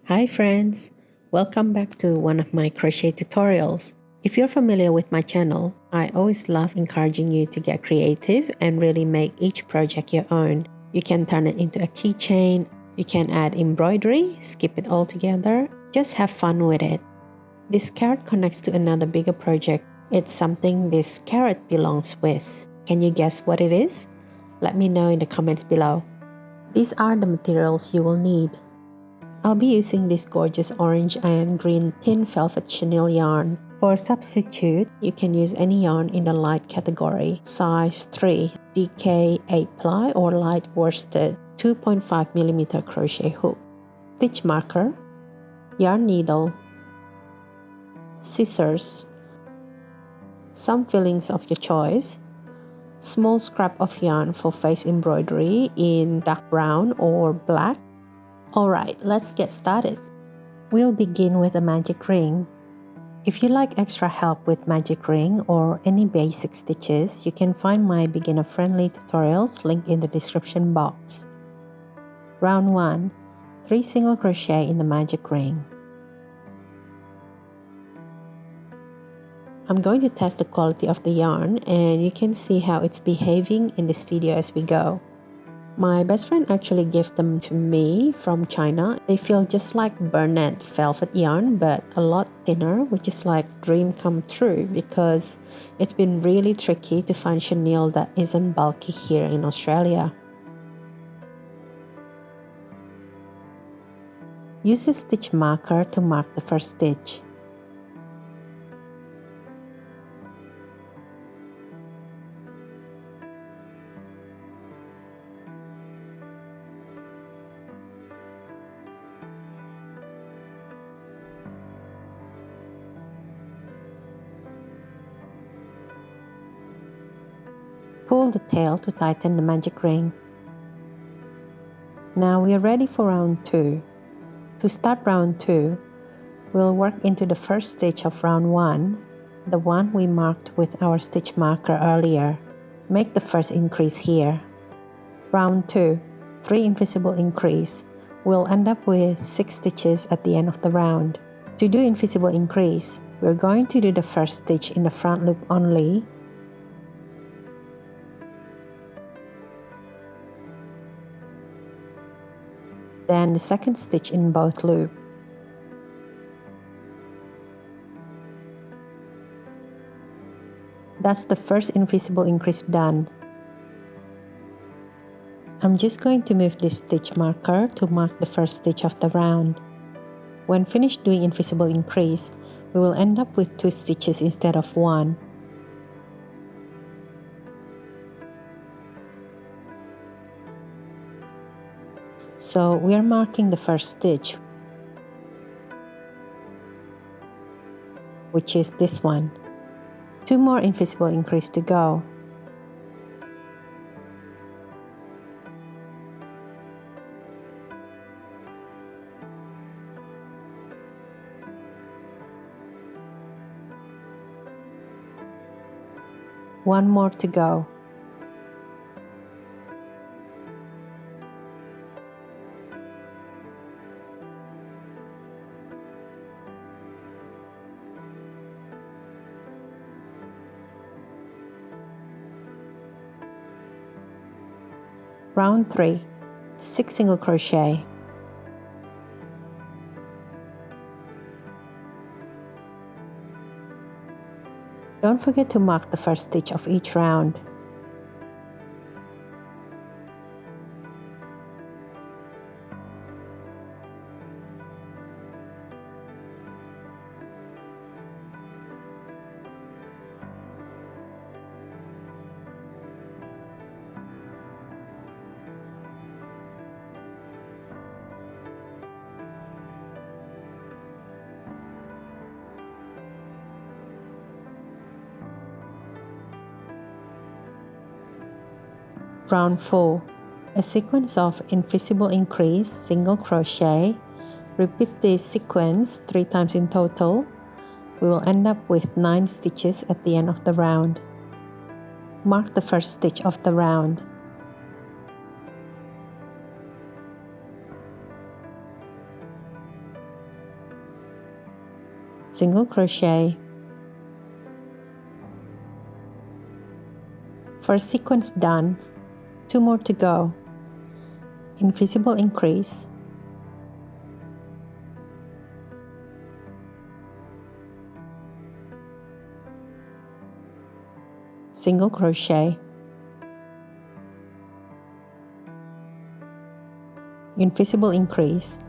Hi friends! Welcome back to one of my crochet tutorials. If you're familiar with my channel, I always love encouraging you to get creative and really make each project your own. You can turn it into a keychain, you can add embroidery, skip it all together, just have fun with it. This carrot connects to another bigger project. It's something this carrot belongs with. Can you guess what it is? Let me know in the comments below. These are the materials you will need. I'll be using this gorgeous orange and green thin velvet chenille yarn. For a substitute, you can use any yarn in the light category, size 3, DK 8 ply or light worsted, 2.5mm crochet hook, stitch marker, yarn needle, scissors, some fillings of your choice, small scrap of yarn for face embroidery in dark brown or black. Alright, let's get started. We'll begin with a magic ring. If you like extra help with magic ring or any basic stitches, you can find my beginner-friendly tutorials linked in the description box. Round 1. 3 single crochet in the magic ring. I'm going to test the quality of the yarn and you can see how it's behaving in this video as we go. My best friend actually gave them to me from China. They feel just like burnet velvet yarn but a lot thinner, which is like dream come true because it's been really tricky to find chenille that isn't bulky here in Australia. Use a stitch marker to mark the first stitch. Pull the tail to tighten the magic ring. Now we are ready for round 2. To start round 2, we'll work into the first stitch of round 1, the one we marked with our stitch marker earlier. Make the first increase here. Round 2, 3 invisible increase. We'll end up with 6 stitches at the end of the round. To do invisible increase, we're going to do the first stitch in the front loop only, then the second stitch in both loops. That's the first invisible increase done. I'm just going to move this stitch marker to mark the first stitch of the round. When finished doing invisible increase, we will end up with 2 stitches instead of 1. So we are marking the first stitch, which is this one. 2 more invisible increase to go. One more to go. Round 3, 6 single crochet. Don't forget to mark the first stitch of each round. Round 4, a sequence of invisible increase, single crochet. Repeat this sequence 3 times in total. We will end up with 9 stitches at the end of the round. Mark the first stitch of the round. single crochet. First sequence done, 2 more to go. Invisible increase, single crochet, invisible increase,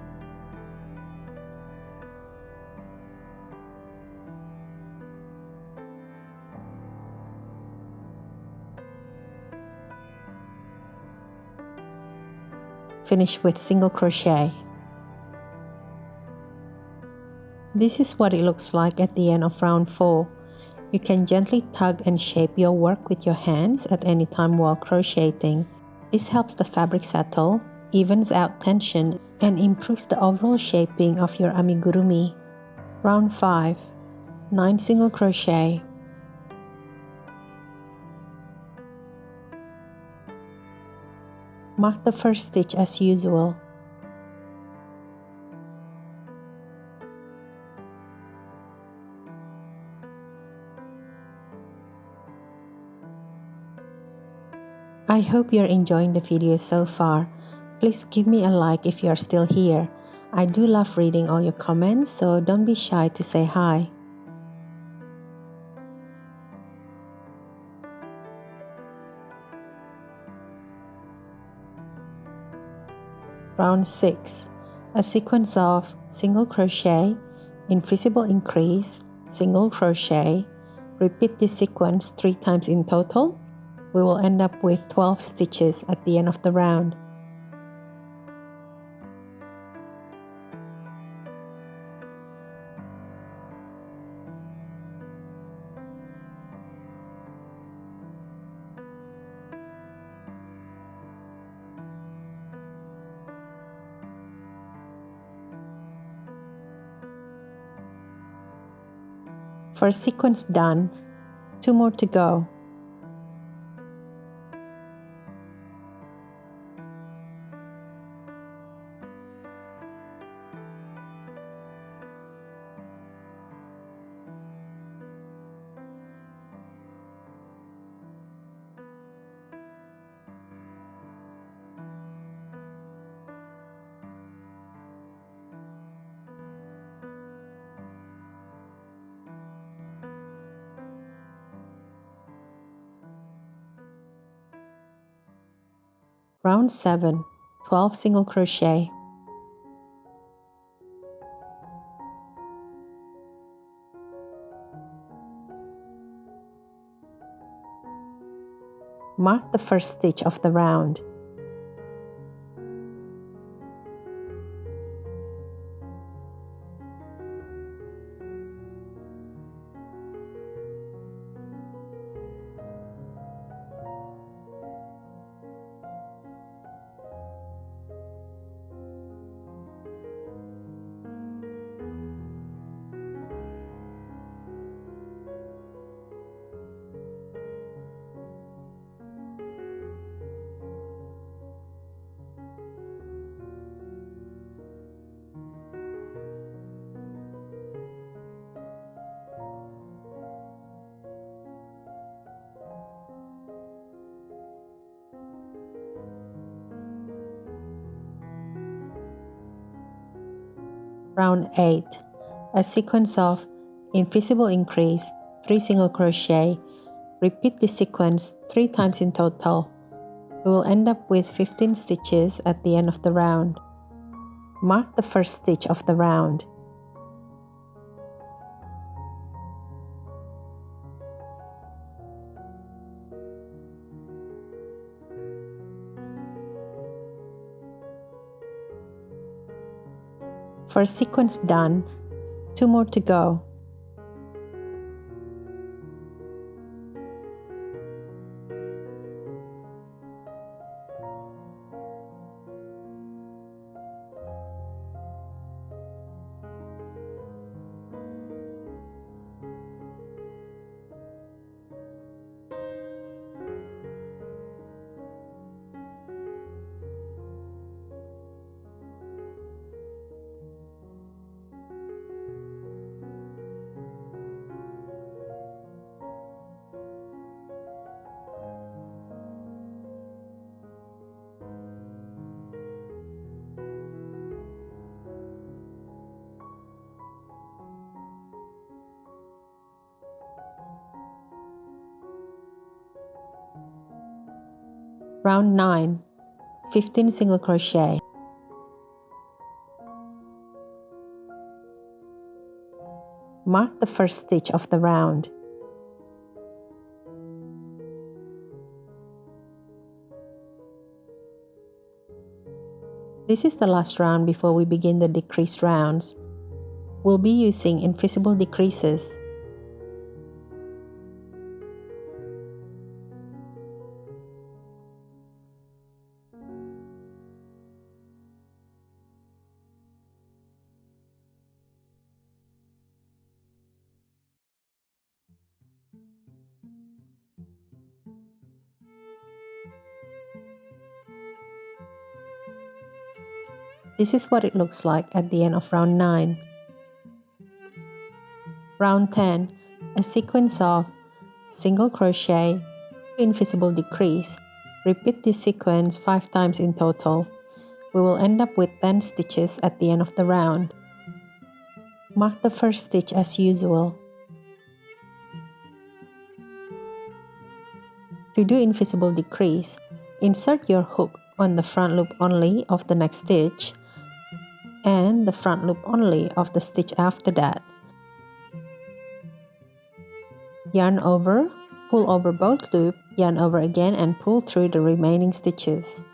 finish with single crochet. This is what it looks like at the end of round 4. You can gently tug and shape your work with your hands at any time while crocheting. This helps the fabric settle, evens out tension, and improves the overall shaping of your amigurumi. Round 5. 9 single crochet. Mark the first stitch as usual. I hope you're enjoying the video so far. Please give me a like if you're still here. I do love reading all your comments, so don't be shy to say hi. Round 6. A sequence of single crochet, invisible increase, single crochet. Repeat this sequence 3 times in total. We will end up with 12 stitches at the end of the round. First sequence done, 2 more to go. Round 7. 12 single crochet. Mark the first stitch of the round. Round 8. A sequence of invisible increase, 3 single crochet. Repeat this sequence 3 times in total. We will end up with 15 stitches at the end of the round. Mark the first stitch of the round. First sequence done, 2 more to go. Round 9, 15 single crochet. Mark the first stitch of the round. This is the last round before we begin the decreased rounds. We'll be using invisible decreases. This is what it looks like at the end of round 9. Round 10, a sequence of single crochet, invisible decrease. Repeat this sequence 5 times in total. We will end up with 10 stitches at the end of the round. Mark the first stitch as usual. To do invisible decrease, insert your hook on the front loop only of the next stitch and the front loop only of the stitch after that. Yarn over, pull over both loops, yarn over again and pull through the remaining stitches.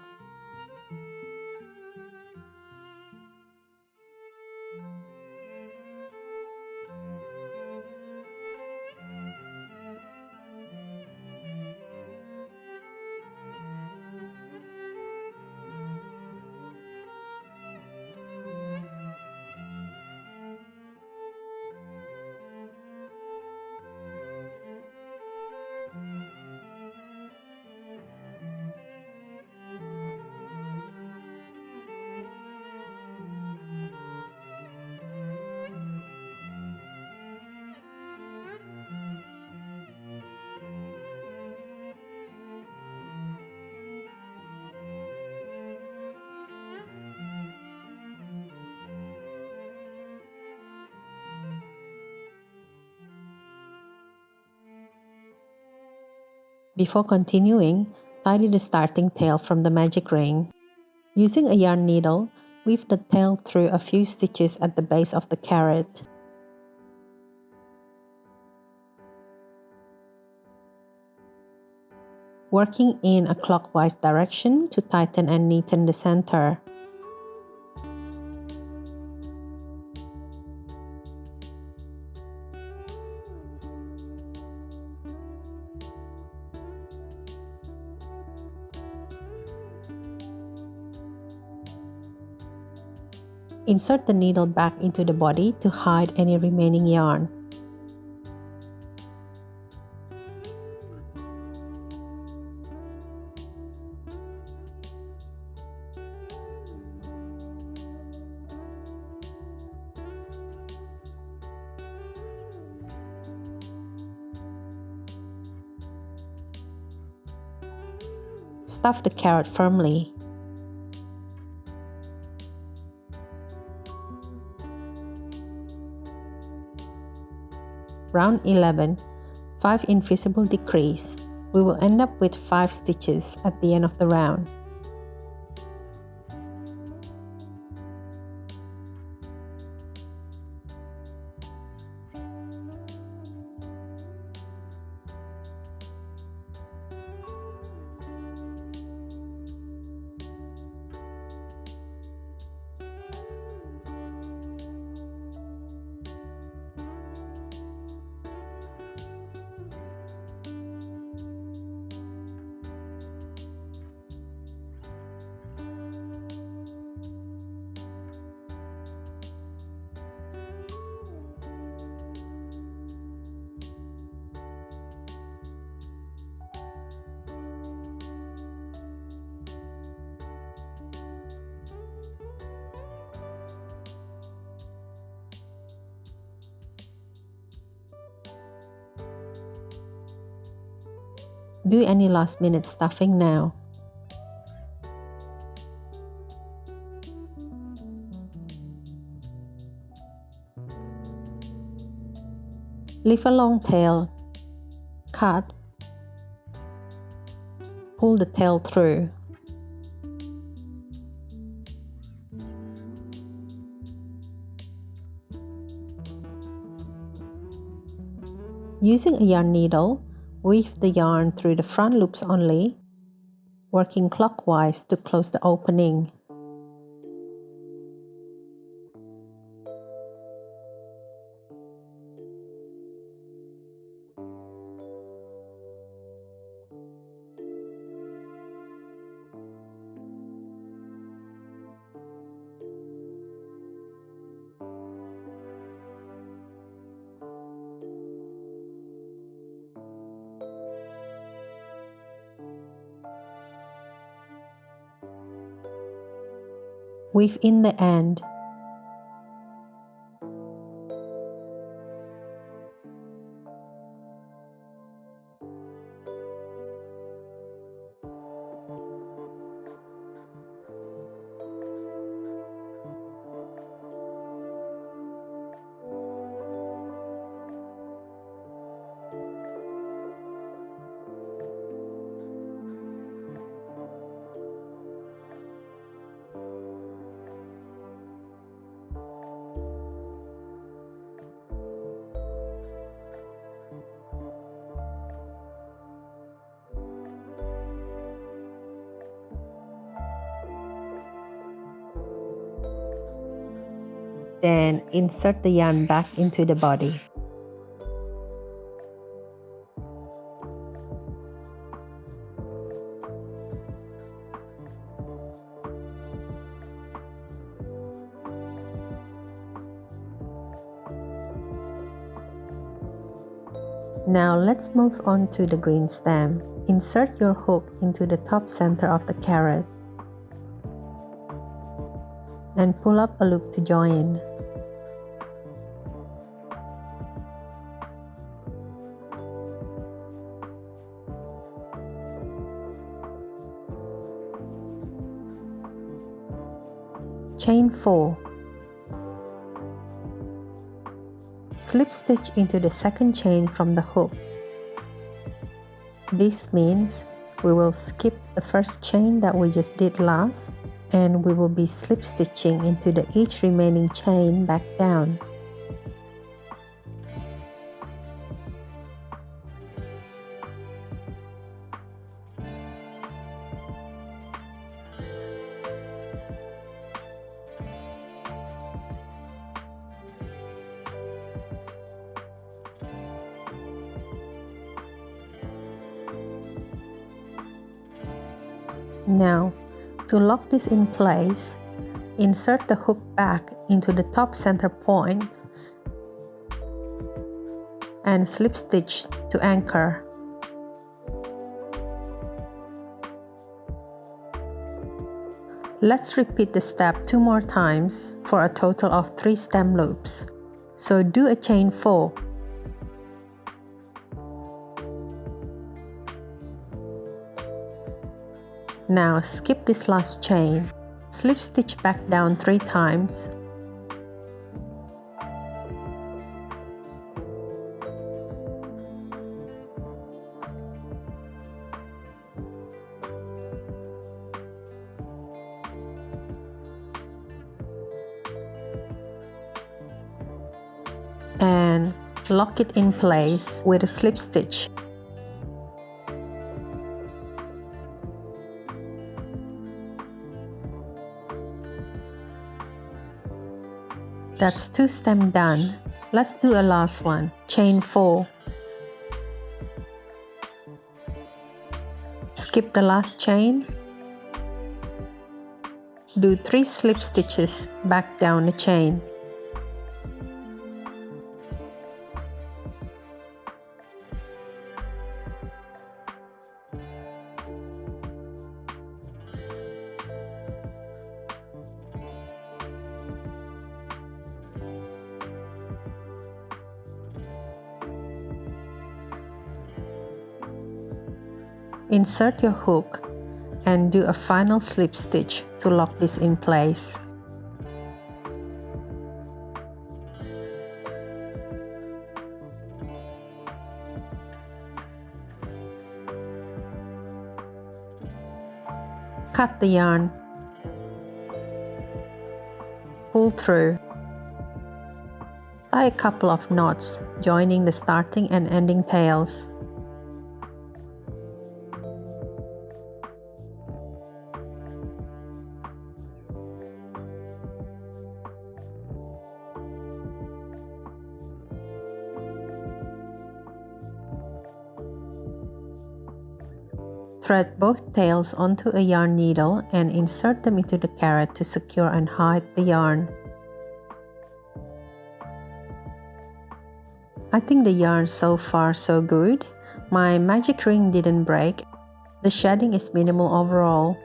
Before continuing, tidy the starting tail from the magic ring. Using a yarn needle, weave the tail through a few stitches at the base of the carrot. Working in a clockwise direction to tighten and neaten the center. Insert the needle back into the body to hide any remaining yarn. Stuff the carrot firmly. Round 11, 5 invisible decrease. We will end up with 5 stitches at the end of the round. Do any last minute stuffing now. Leave a long tail, cut, pull the tail through. Using a yarn needle, weave the yarn through the front loops only, working clockwise to close the opening. Weave in the end. Then insert the yarn back into the body. Now let's move on to the green stem. Insert your hook into the top center of the carrot and pull up a loop to join. Chain 4. Slip stitch into the second chain from the hook. This means we will skip the first chain that we just did last, and we will be slip stitching into each remaining chain back down. Now, to lock this in place, insert the hook back into the top center point and slip stitch to anchor. Let's repeat the step 2 more times for a total of 3 stem loops. So do a chain 4. Now skip this last chain, slip stitch back down 3 times, and lock it in place with a slip stitch. That's 2 stems done. Let's do a last one. Chain 4. Skip the last chain. Do 3 slip stitches back down the chain. Insert your hook and do a final slip stitch to lock this in place. Cut the yarn, pull through, tie a couple of knots joining the starting and ending tails. Thread both tails onto a yarn needle and insert them into the carrot to secure and hide the yarn. I think the yarn so far so good. My magic ring didn't break. The shedding is minimal overall.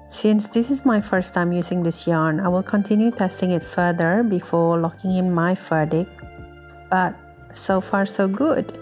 Since this is my first time using this yarn, I will continue testing it further before locking in my verdict. But so far so good.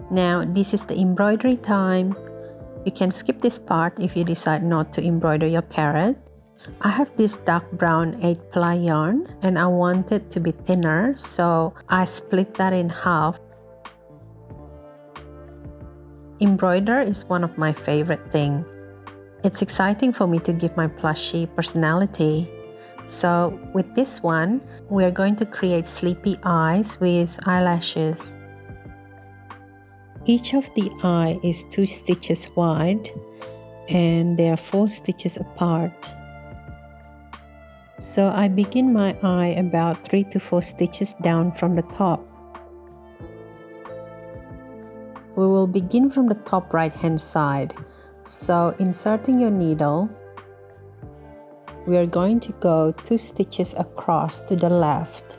Now this is the embroidery time. You can skip this part if you decide not to embroider your carrot. I have this dark brown 8-ply yarn and I want it to be thinner, so I split that in half. Embroider is one of my favorite things. It's exciting for me to give my plushie personality. So with this one, we are going to create sleepy eyes with eyelashes. Each of the eye is 2 stitches wide and they are 4 stitches apart. So I begin my eye about 3 to 4 stitches down from the top. We will begin from the top right hand side. So inserting your needle, we are going to go 2 stitches across to the left.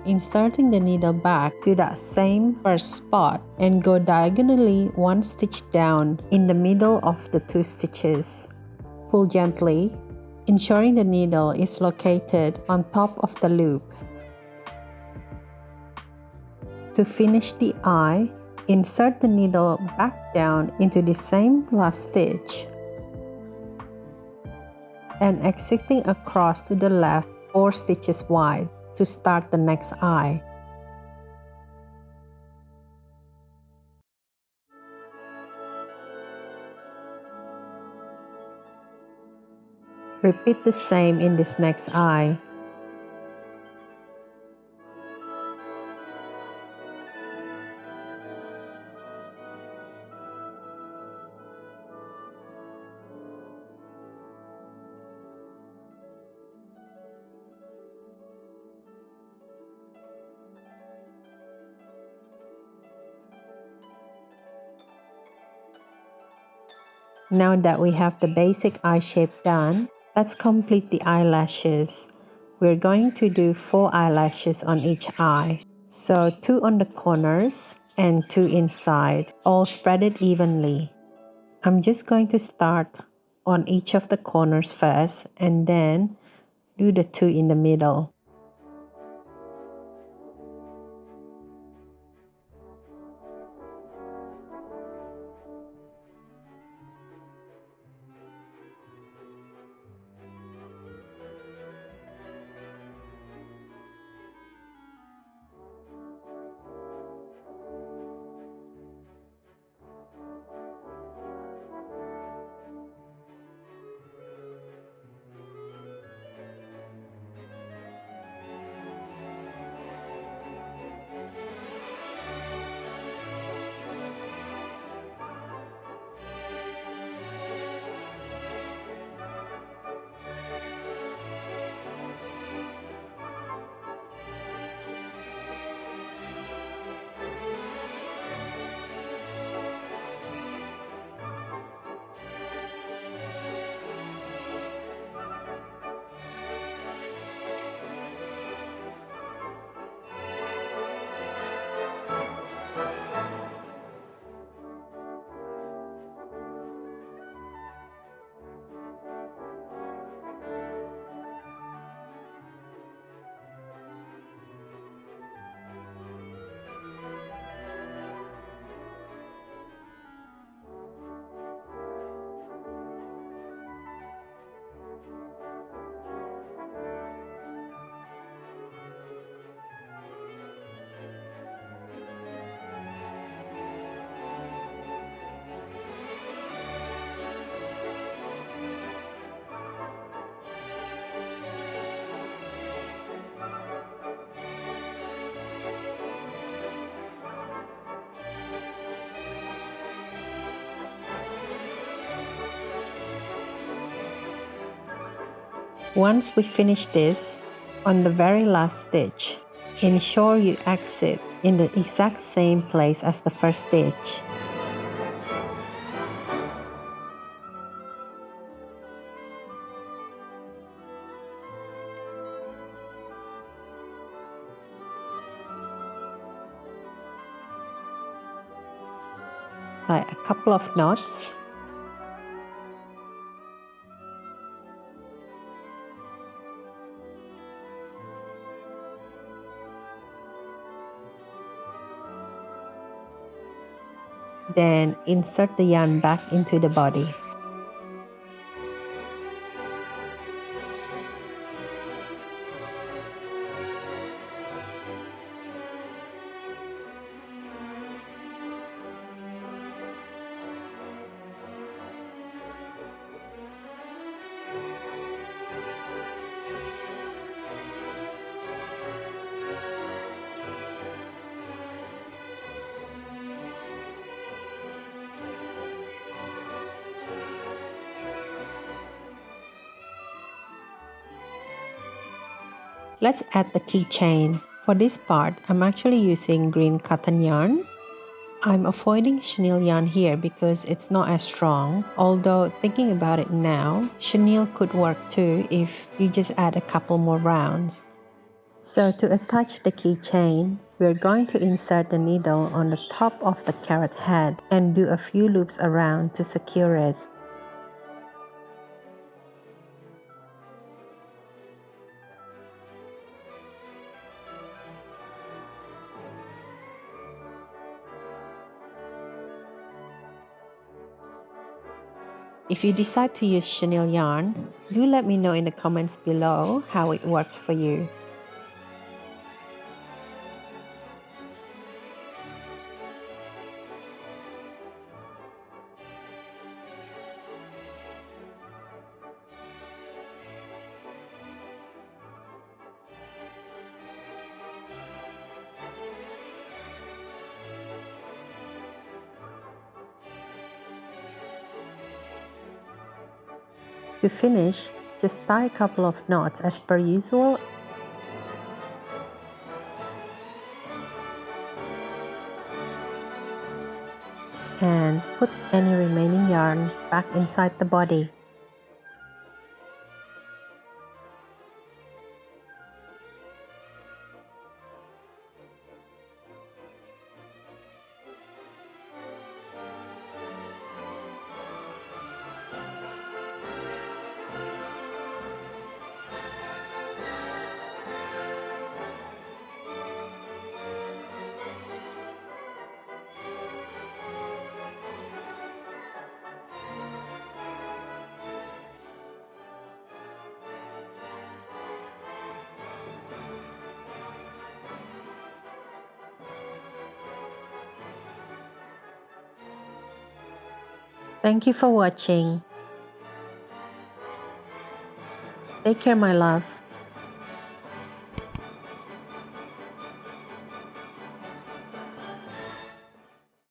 Inserting the needle back to that same first spot and go diagonally 1 stitch down in the middle of the 2 stitches. Pull gently, ensuring the needle is located on top of the loop. To finish the eye, insert the needle back down into the same last stitch and exiting across to the left 4 stitches wide to start the next eye. Repeat the same in this next eye. Now that we have the basic eye shape done, let's complete the eyelashes. We're going to do 4 eyelashes on each eye. So 2 on the corners and 2 inside, all spread it evenly. I'm just going to start on each of the corners first and then do the 2 in the middle. Once we finish this, on the very last stitch, ensure you exit in the exact same place as the first stitch. Tie a couple of knots. Then insert the yarn back into the body. Let's add the keychain. For this part, I'm actually using green cotton yarn. I'm avoiding chenille yarn here because it's not as strong, although thinking about it now, chenille could work too if you just add a couple more rounds. So to attach the keychain, we're going to insert the needle on the top of the carrot head and do a few loops around to secure it. If you decide to use chenille yarn, do let me know in the comments below how it works for you. To finish, just tie a couple of knots as per usual and put any remaining yarn back inside the body. Thank you for watching. Take care, my love.